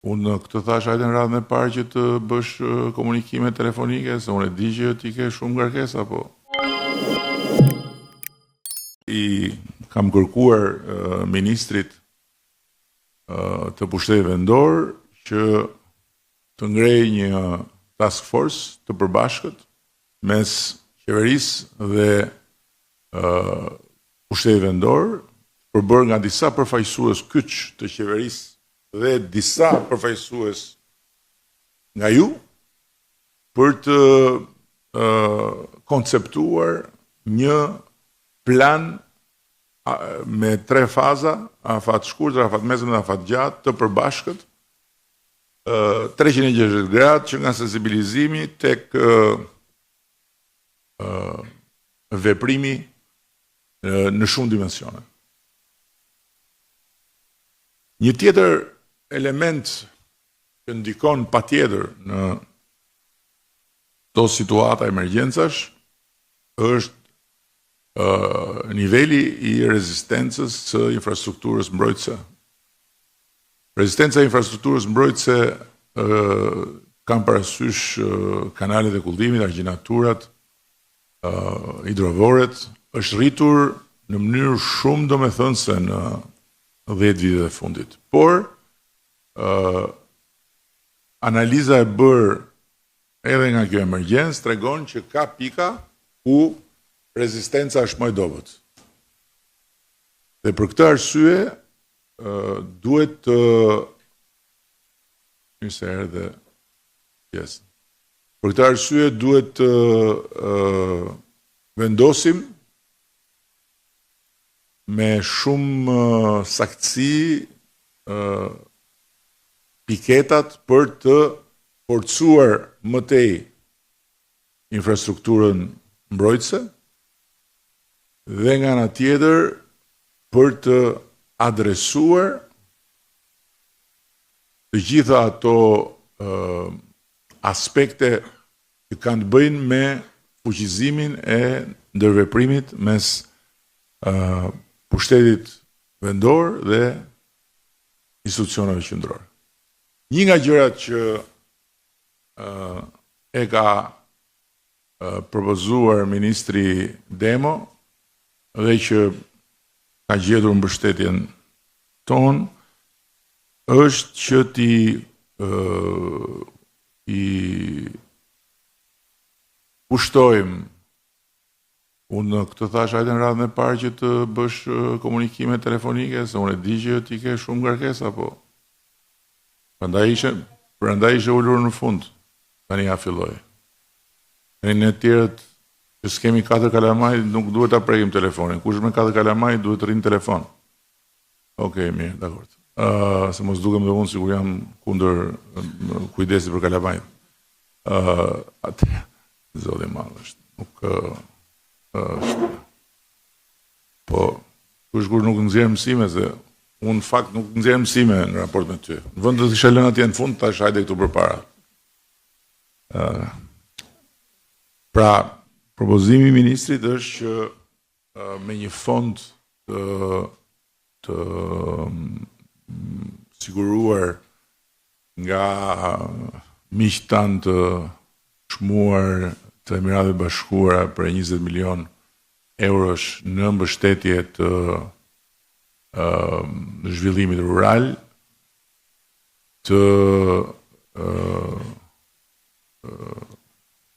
Unë këtë thash hajde në radhën e parë që të bësh komunikime telefonike, se unë e di që ti ke shumë ngarkesa, po. I kam kërkuar ministrit të pushtetit vendor që të ngrej një task force të përbashkët mes qeverisë dhe pushtetit vendor, përbërë nga disa përfaqësues kyç të qeverisë dhe disa përfaqësues nga ju, për të konceptuar një plan me 3 faza, afat shkurtër, afat mesëm dhe afat gjatë, të përbashkët, 360 gradë, që nga sensibilizimi tek veprimi në shumë dimensione. Një tjetër element që ndikon patjetër në këto situata emergjencash është niveli i rezistencës së infrastrukturës mbrojtëse. Rezistenca e infrastrukturës mbrojtëse kam parasysh kanalet e kullimit, argjinaturat, hidrovoret, është rritur në mënyrë shumë domethënëse në 10 vitet e fundit. Por, analiza e bërë edhe nga kjo emergjencë tregon që ka pika ku rezistenca është më e dobët. Dhe për këtë arsye, duhet të për këtë arsye duhet të vendosim me shumë saktësi piketat për të forcuar më tej infrastrukturën mbrojtëse dhe nga ana tjetër për të adresuar të gjitha ato aspekte që kanë të bëjnë me fuqizimin e ndërveprimit mes pushtetit vendor dhe institucioneve qendrore. Një nga gjërat që e ka propozuar ministri Demo dhe që ka gjetur mbështetjen tonë është që i pushtojmë. Unë këtë thash hajde në radhën e parë që të bësh komunikime telefonike, se unë e di që ti ke shumë ngarkesa, po. Prandaj ishe ulur në fund. Tani ja filloj. Ne tjerët që s'kemi 4 kalamaj, nuk duhet ta prekim telefonin. Kush me 4 kalamaj duhet të rinë telefon. Okej, mirë, dakord. Se mos dukem dhe unë sigur jam kundër kujdesi për kalamajt. Atë zoti i madh është. Nuk po, kush nuk nxjerr mësime, se unë fakt nuk nxjerr mësime në raport me ty. Në vend të isha lënë atje në fund, tash hajde këtu përpara. Pra, propozimi i ministrit është që me një fond të siguruar nga miqtë tanë të çmuar të Emiratet Bashkuara për 20 milion eurosh në mbështetje të zhvillimit rural, të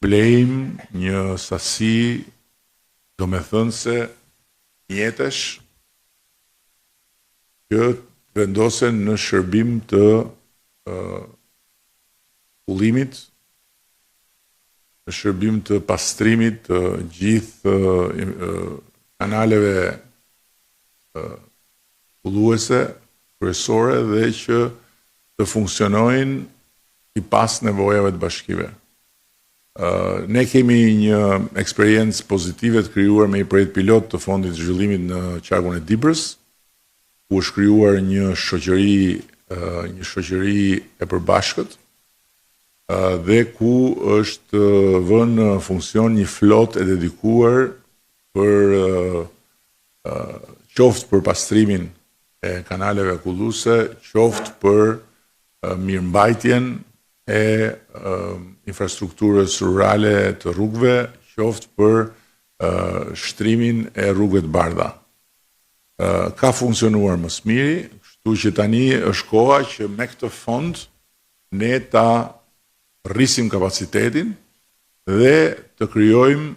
blejmë një sasi domethënëse mjetesh që vendosen në shërbim të ullimit, në shërbim të pastrimit të gjithë kanaleve ulluese, kryesore dhe që të funksionojnë i pas nevojave të bashkive. Ne kemi një eksperiencë pozitive të krijuar me një projekt pilot të fondit të zhvillimit në qarkun e Dibrës, ku është krijuar një shoqëri e përbashkët dhe ku është vënë në funksion një flotë e dedikuar për qoftë për pastrimin e kanaleve akulluese, qoftë për mirëmbajtjen e infrastrukturës rurale të rrugëve, qoftë për shtrimin e rrugëve të bardha. Ka funksionuar më së miri, kështu që tani është koha që me këtë fond ne ta rrisim kapacitetin dhe të krijojmë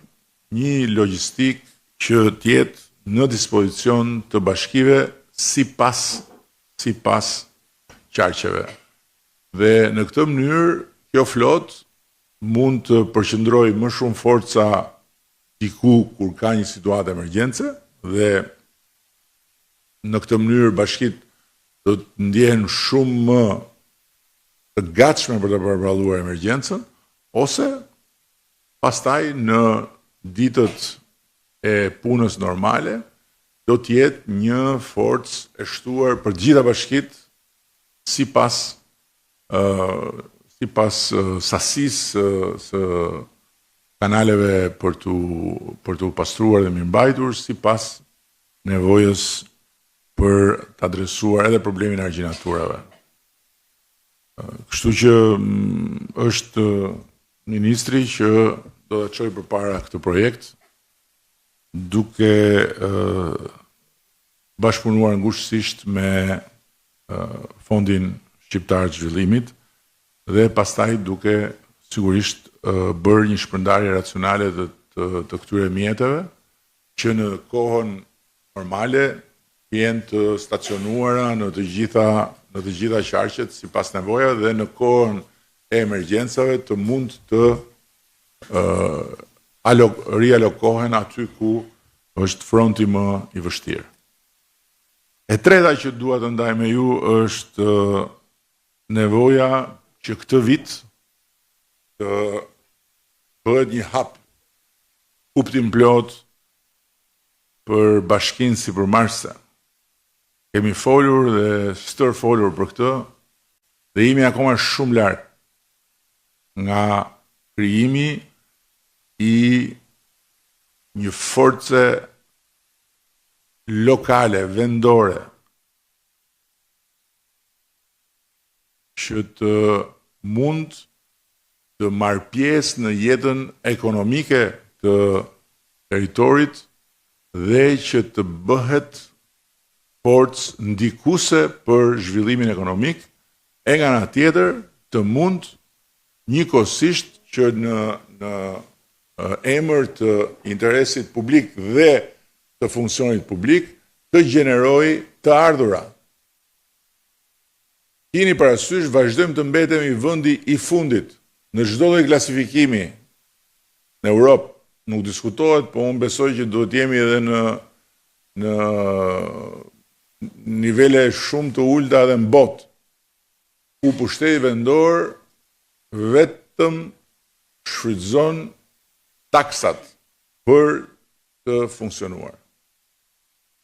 një logjistik që tjetë në dispozicion të bashkive sipas qarqeve. Dhe në këtë mënyrë, kjo flot mund të përqendrojë më shumë forca diku kur ka një situatë emergjence dhe në këtë mënyrë bashkit do të ndjehen shumë më të gatshme për të përballuar emergjencën, ose pastaj në ditët e punës normale do të jetë një forcë e shtuar për gjitha bashkit sipas sasisë së kanaleve për të pastruar dhe mirëmbajtur, sipas nevojës për të adresuar edhe problemin e argjinaturave. Kështu që është ministri që do të çojë përpara këtë projekt duke bashkëpunuar ngushësisht me Fondin Shqiptar të Zhvillimit dhe pastaj duke sigurisht bërë një shpërndarje racionale të këtyre mjeteve që në kohën normale jenë të stacionuara në të gjitha qarqet sipas nevojave dhe në kohën e emergjencave të mund të rialokohen aty ku është fronti më i vështirë. E treta që dua të ndaj me ju është nevoja që këtë vit të bëhet një hap kuptim plot për bashkinë sipërmarrëse. Kemi folur dhe stër folur për këtë dhe jemi akoma shumë larg nga krijimi i një force lokale, vendore, që të mund të marrë pjesë në jetën ekonomike të territorit dhe që të bëhet forcë ndikuese për zhvillimin ekonomik, e nga ana tjetër të mund njëkohësisht që në emër të interesit publik dhe të funksionit publik të gjenerojë të ardhura. Keni parasysh, vazhdojmë të mbetemi vendi i fundit në çdo lloj klasifikimi në Europë. Nuk diskutohet, po unë besoj që duhet jemi edhe në nivele shumë të ulta edhe në botë, ku pushteti vendor vetëm shfrytëzon taksat për të funksionuar.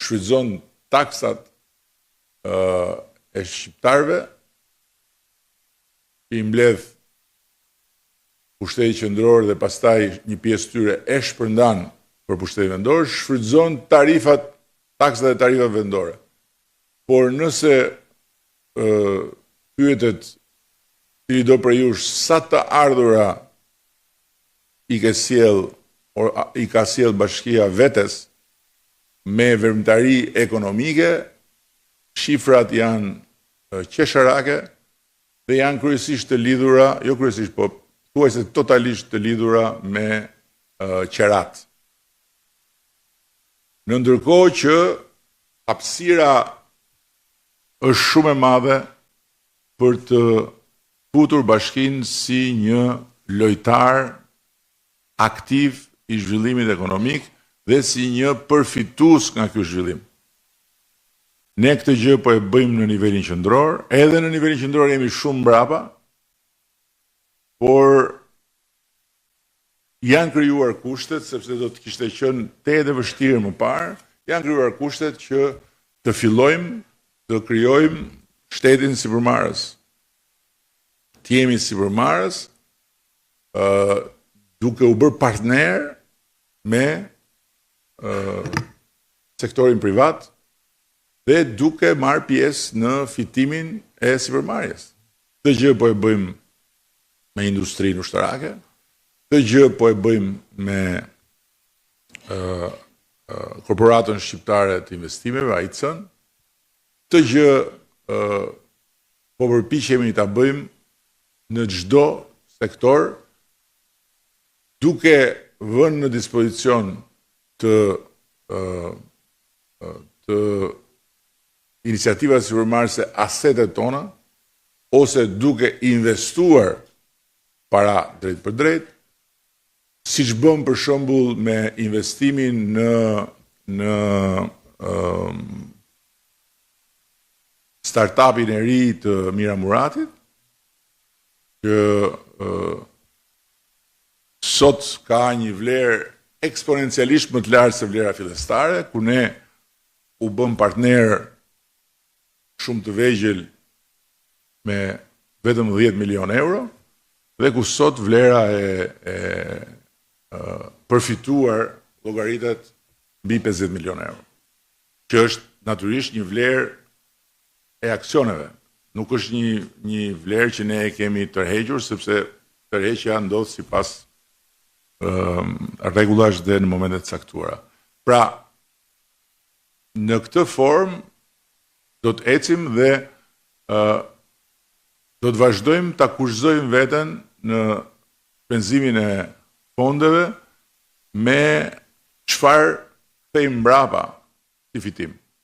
Shfrytëzon taksat e shqiptarëve, i mbledh pushteti qendror dhe pastaj një pjesë tyre e shpërndan për pushtetin vendor, shfrytëzon taksat e tarifat vendore. Por nëse pyetet cili do për jush sa të ardhura i ka sjell bashkia vetes me veprimtari ekonomike, shifrat janë qesharake dhe janë kryesisht të lidhura, jo kryesisht, po thuajse totalisht të lidhura me qerat. Në ndërkohë që hapësira është shumë e madhe për të futur bashkinë si një lojtar aktiv i zhvillimit ekonomik dhe si një përfitues nga ky zhvillim. Ne këtë gjë po e bëjmë në nivelin qendror, edhe në nivelin qendror jemi shumë mbrapa, por janë krijuar kushtet, sepse do të kishte qenë tetë vështirë më parë, janë krijuar kushtet që të fillojmë të krijojmë shtetin sipërmarrës. Të jemi sipërmarrës, duke u bërë partner me sektorin privat dhe duke marrë pjesë në fitimin e sipërmarrjes. Këtë gjë po e bëjmë me industrinë ushtarake, këtë gjë po e bëjmë me korporatën shqiptare të investimeve, AICN, këtë gjë po përpiqemi ta bëjmë në çdo sektor, duke vënë në dispozicion të iniciativa sipërmarrëse asetet tona, ose duke investuar para drejt për drejt, siç bëm për shembull me investimin në startupin e ri të Mira Muratit, që sot ka një vlerë eksponencialisht më të lartë se vlera fillestare, ku ne u bëm partner shumë të vegjël me vetëm 10 milion euro, dhe ku sot vlera e përfituar llogaritet mbi 50 milion euro, që është natyrisht një vlerë e aksioneve. Nuk është një vlerë që ne e kemi tërhequr, sepse tërheqja ndodh sipas rregullash dhe në momentet caktuara. Pra, në këtë formë do të ecim dhe do të vazhdojmë ta kurszojmë veten në penzimin e fondeve me çfarë kthejmë mbrapa si fitim.